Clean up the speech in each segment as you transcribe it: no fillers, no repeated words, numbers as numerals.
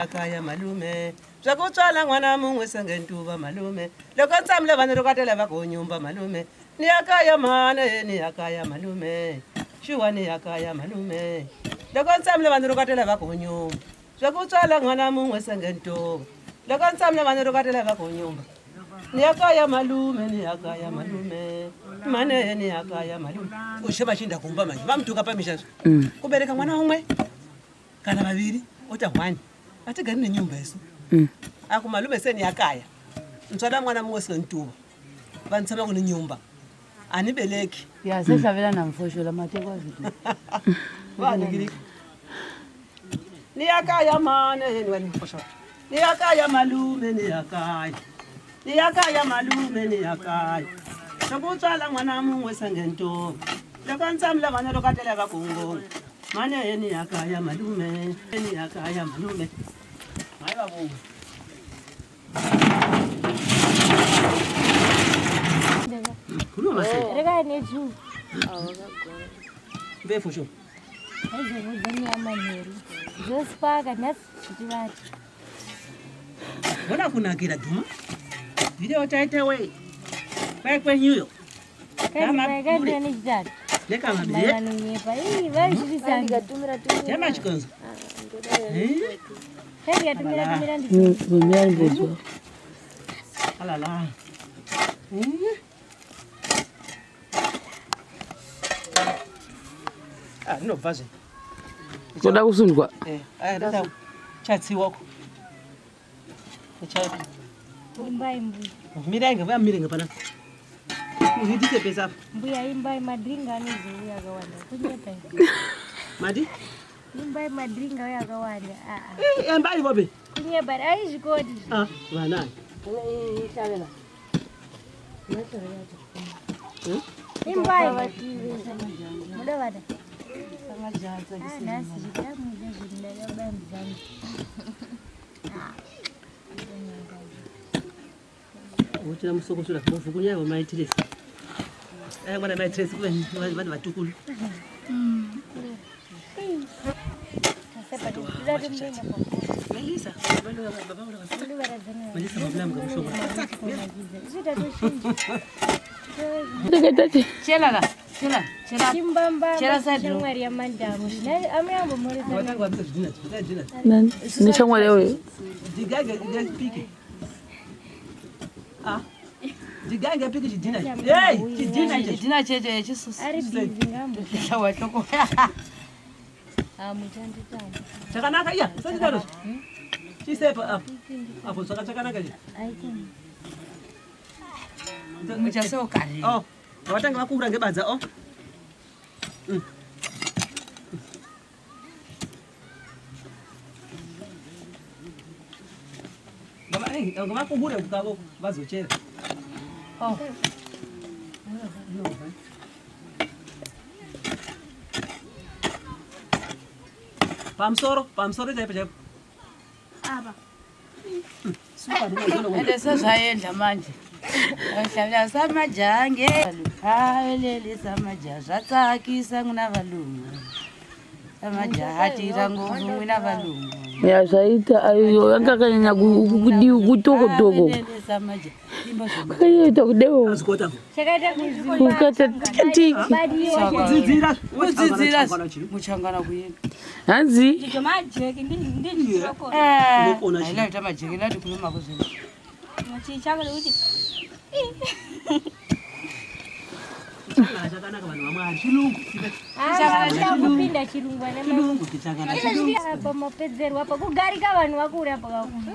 Akaya malume zvakutswala mwana mumwe sengentuva malume loko ntsamule vanhu rokatela vakonyumba malume ni akaya mane ni akaya malume shuwa ni akaya malume loko ntsamule vanhu rokatela vakonyumba zvakutswala mwana mumwe sengentuva loko ntsamule vanhu rokatela vakonyumba ni akaya malume mane ni akaya malume ushema chinda kumba manje vamtuka pamishazo kubereka mwana umwe kana vaviri ota one atigani nenyumba iso akumalume seni yakaya mtswala mwana mumwe sentuva vantsama kune nyumba anibeleki yaseshavela namfoshola mateko azitu vanigiri ni yakaya mane yeni wani mfoshola ni yakaya malume ni yakaya malume ni yakaya sokutswala mwana mumwe sentuva loko ntsamula vana lokatela vakungonga mane yeni yakaya malume ni yakaya malume hayi babu khuluma se reka neju befusho ezokudlani amaneri zosipaka nasitibati bona kunakira duma video taita we kwenyuyo kandani chitatu lekama biye malanonyepa vaizvirisanga tema chikonzo kaikatumira ndizvo alala ndinobva zve kuda kusundwa ndata chatsiwako imbai mbuya mirenga vamirenga pana muhitike pesa mbuya imbai madringa anezouya akawanda kunyeta mati imbai madringa uya akawanda embai vobe kunyebari aizvikoti vanani imbai muda vada nhasi zvikamuja zvindakabamzani uchira musokosora muvukunyawo maitiresi mwana maitiresi kuve vanhu vatukulu Melissa mabulamuka mushonga chela shamwari yamandamu amuyambo ni shamwari wewe Digange piki chidina. chidina cheche chisusu ari bizi ngambo shawa choko muchanditamu Chakanaka iya, sandidaro. Chisepa apo chakanaka je. aitini muchaseo kare Watanga vakura ngebadza Ngama kumbure kukavo vazochera. Pamsoro chaipo chaipo. apa ende sezvaenda manje vashavya samajange avelele samaja zvatsakisa muna valungu samaja atira ngovu mwina valungu yazvaita ayo angakanyanya kutokotoko kaita kudewo chakaita kukata tikatiki Kudzidzira muchangana kuenda hanzi majeki ailaita majeki lati kuluma kuzvino chichakale kuti chakanaka vanhu vamwari chilungu. kupinda chirungu apa mapedzerwa apa kugarika vanhu vakura pakakuma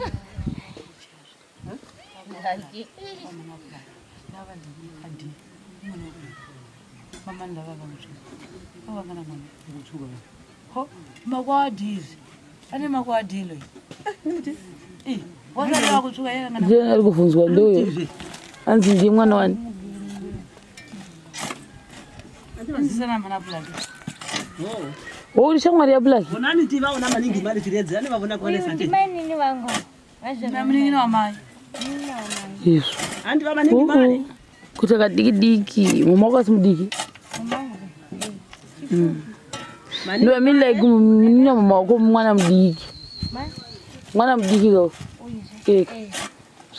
makwadizi ane makwadilo wasala kutsuka je ari kufunzwa ndoyo anzi ndi mwana wani anzisana mana plaki uri shamwari ya plaki Onani tiva ona maningi mali tiredza ane vavona kuonesa ndi. ndimanini vangu namlingina wa mai yesu Andi va maningi mali. kutaka diki mama wako simdiki ndio mimi like nina mama wako mwana mdiki Mwana mdiki go.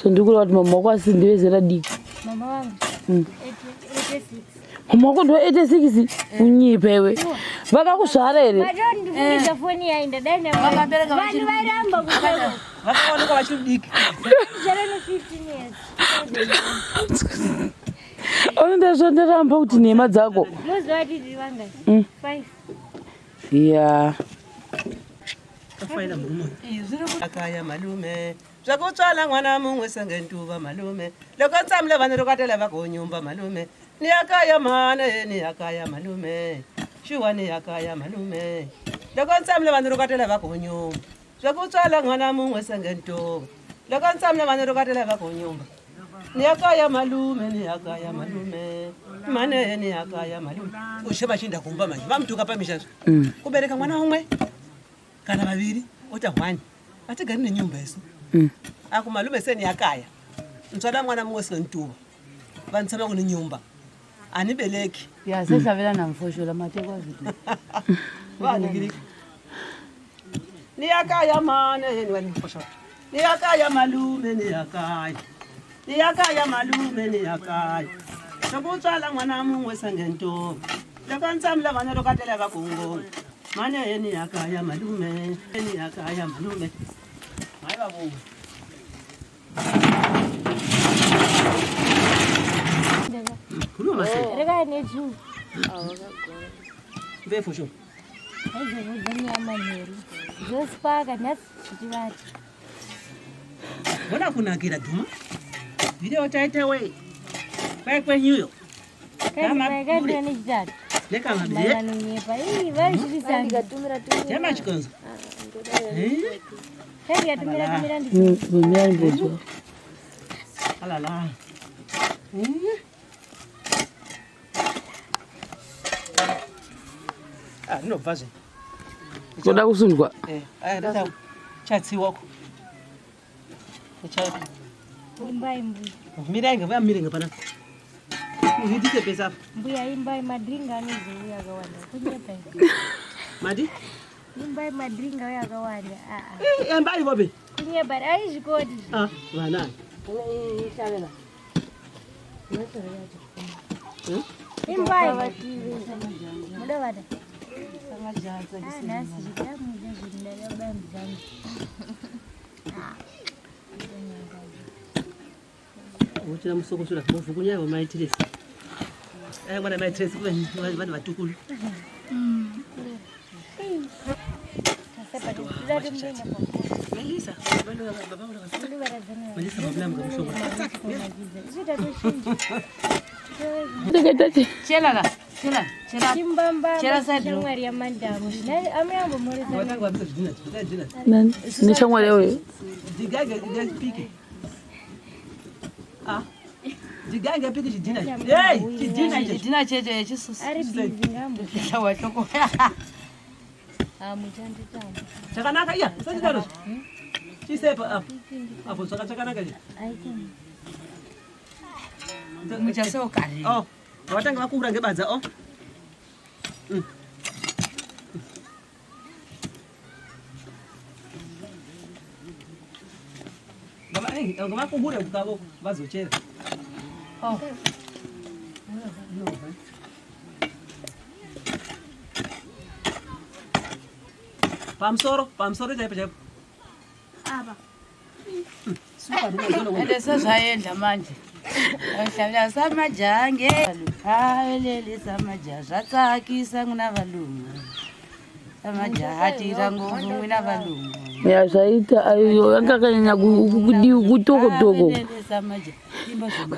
Sendukula watu mama kwa sindiwezera diki. Mama wangu. 86. Mama kwa ndo 86 unyipewe. Vaka kusharere. Bado ndifunza foni yaenda dai Wakapeleka vanhu vairamba kusema. Vakaoneka vachidiki. Jareno 15 years. Onda zonderamba kuti nema dzako. Mwezi wati vanga. 5. Yeah. Kafaila mumu. Akaya malume. Zvakutswala mwana mumwe sengentuva malume. Loko tsamle vanhu rokatela vakonyumba malume. Ni akaya mane ni akaya malume. Shuwa ni akaya malume. Loko tsamle vanhu rokatela vakonyumba. Zvakutswala mwana mumwe sengentuva. Loko tsamle vanhu rokatela vakonyumba. Ni akaya malume ni akaya malume. Mane ni akaya malume. Ushema chinda kumba manje. Vamtuka pamishazo. Kubereka mwana umwe. Kana vaviri ota hwani atigari nenyumba isu akumalume seni yakaya ntswala mwana mumwe sentuva vantsama kune nyumba anibeleki Ya sesavela na mfoshola matekwa vitu. vanigiri ni yakaya mane yeni wani mfosho ni yakaya malume ni yakaya malume ni yakaya sokutswala mwana mumwe sentuva lekantsamla vana rokatela vakungonga Mane yeni yakaya malume, yeni yakaya malume. Hai babu. Kuno mase. Rega ne ju. Ve fusho. Aizo mudani amaneri. Jospaga nas chivati. Wala kuna kila duma. Video taita we. Kwa hiyo. Kama gani ni jad. Leka mabie. Mala nyepa. Hii wewe shisanga. Jama chikonza. Heri atumira ndi. Mimi bozo. Alala. No vaze. Koda kusundwa. Dada chatsi wako. Chai. Imbai mbu. Mirenga pana. Uhidike pesa. Mbuya imbai madringa ni zuya gawanda. Kunyepa. Madi? Imbai madringa ya gawanda. Embai bobe. Kunyepa ai jikodi. Wana. Shalela. Imbai. Muda wada. Sama jaza Nasi jitamu jazindala bamzani. Uchina musoko sura kufukunya wa maitiresi. Mwana maitiresi kwa vana vatukulu. Sasa bado zadi mdenga kwa. Melisa, Melisa mablamu kwa mshoga. Zida doshinji. Ndeketati. Chela. Kimbamba. Chela sadi. Changwari ya mandamu. Nani amyambo mweleza. Watanga wabisa jina. Nani? Ni changwa leo. Digaga piki. Digaga piki jina. Jina cheche chisusi. Ari bizi ngambo. Sawa choko. Mujandi tamu. Chakanaka iya, sasa karo. Chisepa hapo chakanaka je. Aikin. Mchaseo kari. Watanga vakura ngebadza ngavakubura kukavo vazochera pamusoro chaipo Ende sezvaenda manje. Shavya samajange. Haelele samaja zvatsakisa muna valungu. Samajahatira nguvu muna valungu. Ya zaita ayo angakanya kutoko. Samaja.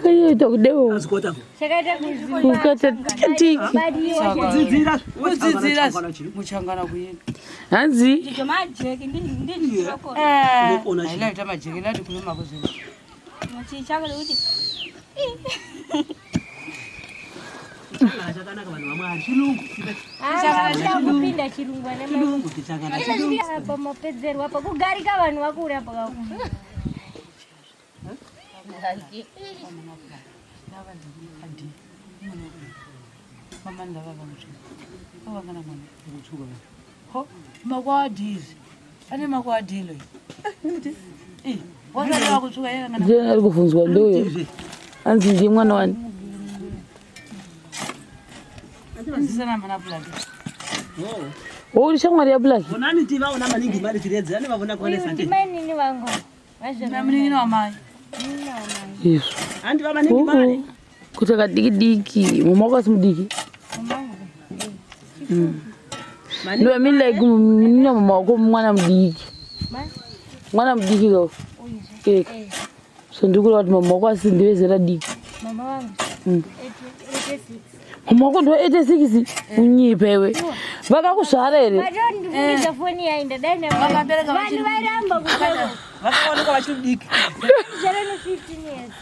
Kaita kudewo. azikota Shakaita kuzima. Kukata tiki. Badi yote. dzidzira Udzidzira muchangana kuyenda. Hanzi. Majeki ndi soko. Haila ita majeki lati kuluma kuzima. Muchichaka kuti. chakanaka vanhu vamwe chilungu Kupinda chirungu ane chilungu kichangana apa mapedzerwa apa kugarika vanhu vakuri apa kapo. Mama ndava vamuchu. Avangana mwana kuchuka. Ho, makwadizi. ane makwadilo wasalewa kutsuka yena ngana Ndiye ari kufunzwa ndoyo. Anzi ndiye mwana wani. ndisana mana black Uri shamwari ya black. Bonani tiva ona maningi mali tiredze ane vavona kone sante. Ndimani ni wangu. na mlingine wa mai Yesu. Andi va maningi mali. Kutaka diki. Mama kwa simdiki. Ndio mimi like nina mama kwa mwana mdiki. Mwana mdiki go. So ndikula watu mama kwa sindiwezera diki. Mama wangu. 86. Mama kwa ndo 86 unyipewe. Vakakusvara ere. Madoni ndikuita foni yaenda dai Vakabereka vanhu vairamba kutoka. Vakaoneka vachidiki. Jareno 15 years.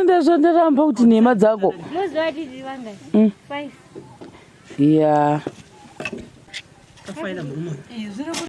Ndazonderamba kuti nhema dzako. Muzvati dzivanga. 5. Yeah. Kafaila murumo.